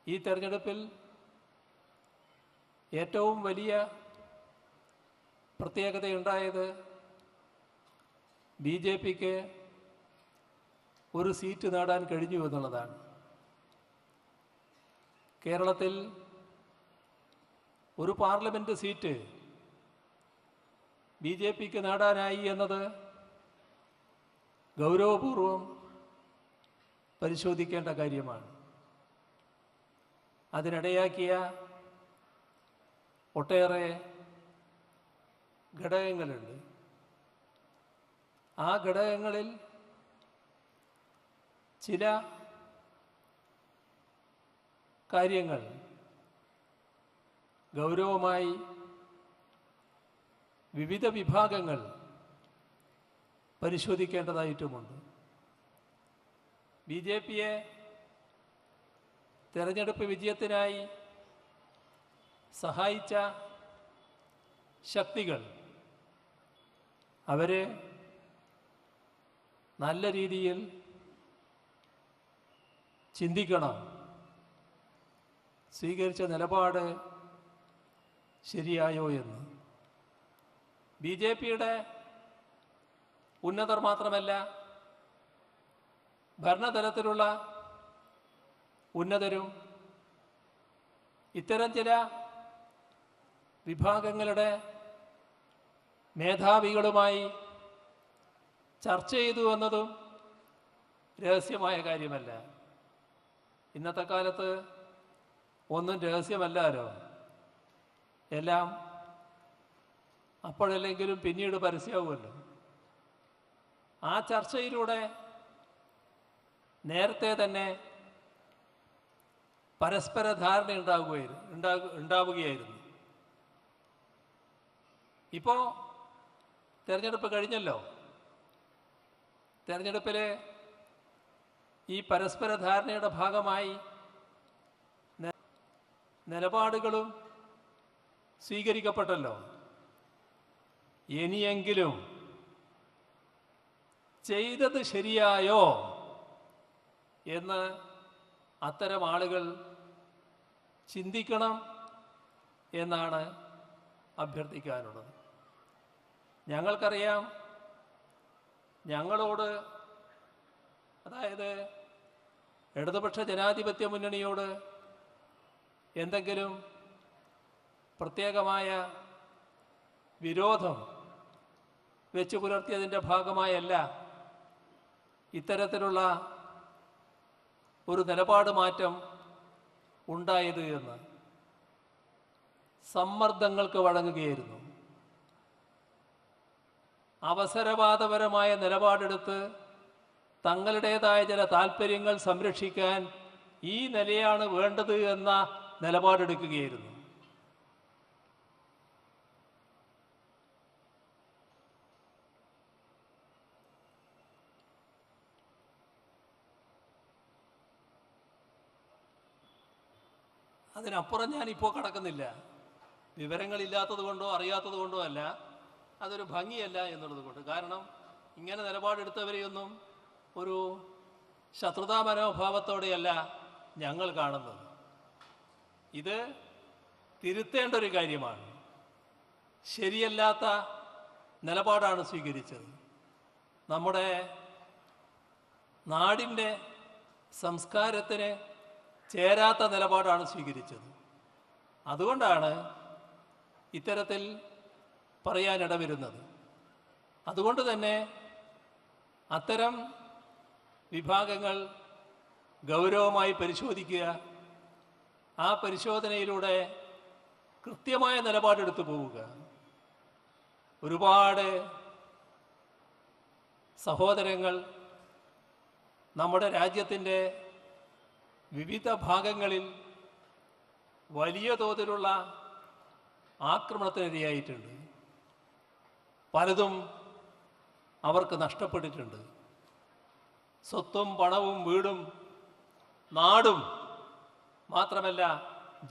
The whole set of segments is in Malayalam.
ഈ തെരഞ്ഞെടുപ്പിൽ ഏറ്റവും വലിയ പ്രത്യേകതയുണ്ടായത് ബി ജെ പിക്ക് ഒരു സീറ്റ് നേടാൻ കഴിഞ്ഞു എന്നുള്ളതാണ്. കേരളത്തിൽ ഒരു പാർലമെൻറ്റ് സീറ്റ് ബി ജെ പിക്ക് നേടാനായി എന്നത് ഗൗരവപൂർവം പരിശോധിക്കേണ്ട കാര്യമാണ്. അതിനിടയാക്കിയ ഒട്ടേറെ ഘടകങ്ങളുണ്ട്. ആ ഘടകങ്ങളിൽ ചില കാര്യങ്ങൾ ഗൗരവമായി വിവിധ വിഭാഗങ്ങൾ പരിശോധിക്കേണ്ടതായിട്ടുമുണ്ട്. ബി ജെ പിയെ തെരഞ്ഞെടുപ്പ് വിജയത്തിനായി സഹായിച്ച ശക്തികൾ അവരെ നല്ല രീതിയിൽ ചിന്തിക്കണം. സ്വീകരിച്ച നിലപാട് ശരിയായോ എന്ന്. ബി ജെ പിയുടെ ഉന്നതർ മാത്രമല്ല, ഭരണതലത്തിലുള്ള ഉന്നതരും ഇത്തരം ചില വിഭാഗങ്ങളുടെ മേധാവികളുമായി ചർച്ച ചെയ്തു എന്നതും രഹസ്യമായ കാര്യമല്ല. ഇന്നത്തെ കാലത്ത് ഒന്നും രഹസ്യമല്ലല്ലോ. എല്ലാം അപ്പോഴല്ലെങ്കിലും പിന്നീട് പരസ്യമാവുമല്ലോ. ആ ചർച്ചയിലൂടെ നേരത്തെ തന്നെ പരസ്പര ധാരണ ഉണ്ടാവുകയായിരുന്നു. ഇപ്പോൾ തെരഞ്ഞെടുപ്പ് കഴിഞ്ഞല്ലോ. തെരഞ്ഞെടുപ്പിൽ ഈ പരസ്പര ധാരണയുടെ ഭാഗമായി നിലപാടുകളും സ്വീകരിക്കപ്പെട്ടല്ലോ. ഇനിയെങ്കിലും ചെയ്തത് ശരിയായോ എന്ന് അത്തരം ആളുകൾ ചിന്തിക്കണം എന്നാണ് അഭ്യർത്ഥിക്കാനുള്ളത്. ഞങ്ങൾക്കറിയാം, ഞങ്ങളോട്, അതായത് ഇടതുപക്ഷ ജനാധിപത്യ മുന്നണിയോട് എന്തെങ്കിലും പ്രത്യേകമായ വിരോധം വെച്ച് പുലർത്തിയതിൻ്റെ ഭാഗമായല്ല ഇത്തരത്തിലുള്ള ഒരു നിലപാട് മാറ്റം ഉണ്ടായത് എന്ന്. സമ്മർദ്ദങ്ങൾക്ക് വഴങ്ങുകയായിരുന്നു. അവസരവാദപരമായ നിലപാടെടുത്ത് തങ്ങളുടേതായ ചില താല്പര്യങ്ങൾ സംരക്ഷിക്കാൻ ഈ നിലയാണ് വേണ്ടത് എന്ന നിലപാടെടുക്കുകയായിരുന്നു. അതിനപ്പുറം ഞാനിപ്പോൾ കടക്കുന്നില്ല. വിവരങ്ങളില്ലാത്തത് കൊണ്ടോ അറിയാത്തത് കൊണ്ടോ അല്ല, അതൊരു ഭംഗിയല്ല എന്നുള്ളത് കൊണ്ട്. കാരണം ഇങ്ങനെ നിലപാടെടുത്തവരെയൊന്നും ഒരു ശത്രുതാ മനോഭാവത്തോടെയല്ല ഞങ്ങൾ കാണുന്നത്. ഇത് തിരുത്തേണ്ട ഒരു കാര്യമാണ്. ശരിയല്ലാത്ത നിലപാടാണ് സ്വീകരിച്ചത്. നമ്മുടെ നാടിൻ്റെ സംസ്കാരത്തിന് ചേരാത്ത നിലപാടാണ് സ്വീകരിച്ചത്. അതുകൊണ്ടാണ് ഇത്തരത്തിൽ പറയാനിടവരുന്നത്. അതുകൊണ്ട് തന്നെ അത്തരം വിഭാഗങ്ങൾ ഗൗരവമായി പരിശോധിക്കുക, ആ പരിശോധനയിലൂടെ കൃത്യമായ നിലപാടെടുത്തു പോവുക. ഒരുപാട് സഹോദരങ്ങൾ നമ്മുടെ രാജ്യത്തിൻ്റെ വിവിധ ഭാഗങ്ങളിൽ വലിയ തോതിലുള്ള ആക്രമണത്തിനിരയായിട്ടുണ്ട്. പലതും അവർക്ക് നഷ്ടപ്പെട്ടിട്ടുണ്ട്. സ്വത്തും പണവും വീടും നാടും മാത്രമല്ല,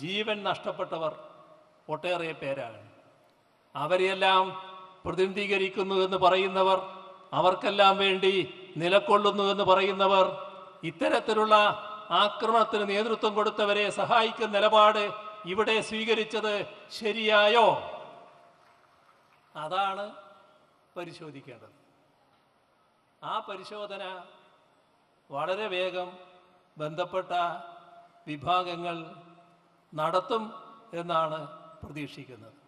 ജീവൻ നഷ്ടപ്പെട്ടവർ ഒട്ടേറെ പേരാണ്. അവരെയെല്ലാം പ്രതിനിധീകരിക്കുന്നു എന്ന് പറയുന്നവർ, അവർക്കെല്ലാം വേണ്ടി നിലകൊള്ളുന്നു എന്ന് പറയുന്നവർ ഇത്തരത്തിലുള്ള ആക്രമണത്തിന് നേതൃത്വം കൊടുത്തവരെ സഹായിക്കുന്ന നിലപാട് ഇവിടെ സ്വീകരിച്ചത് ശരിയായോ? അതാണ് പരിശോധിക്കേണ്ടത്. ആ പരിശോധന വളരെ വേഗം ബന്ധപ്പെട്ട വിഭാഗങ്ങൾ നടത്തും എന്നാണ് പ്രതീക്ഷിക്കുന്നത്.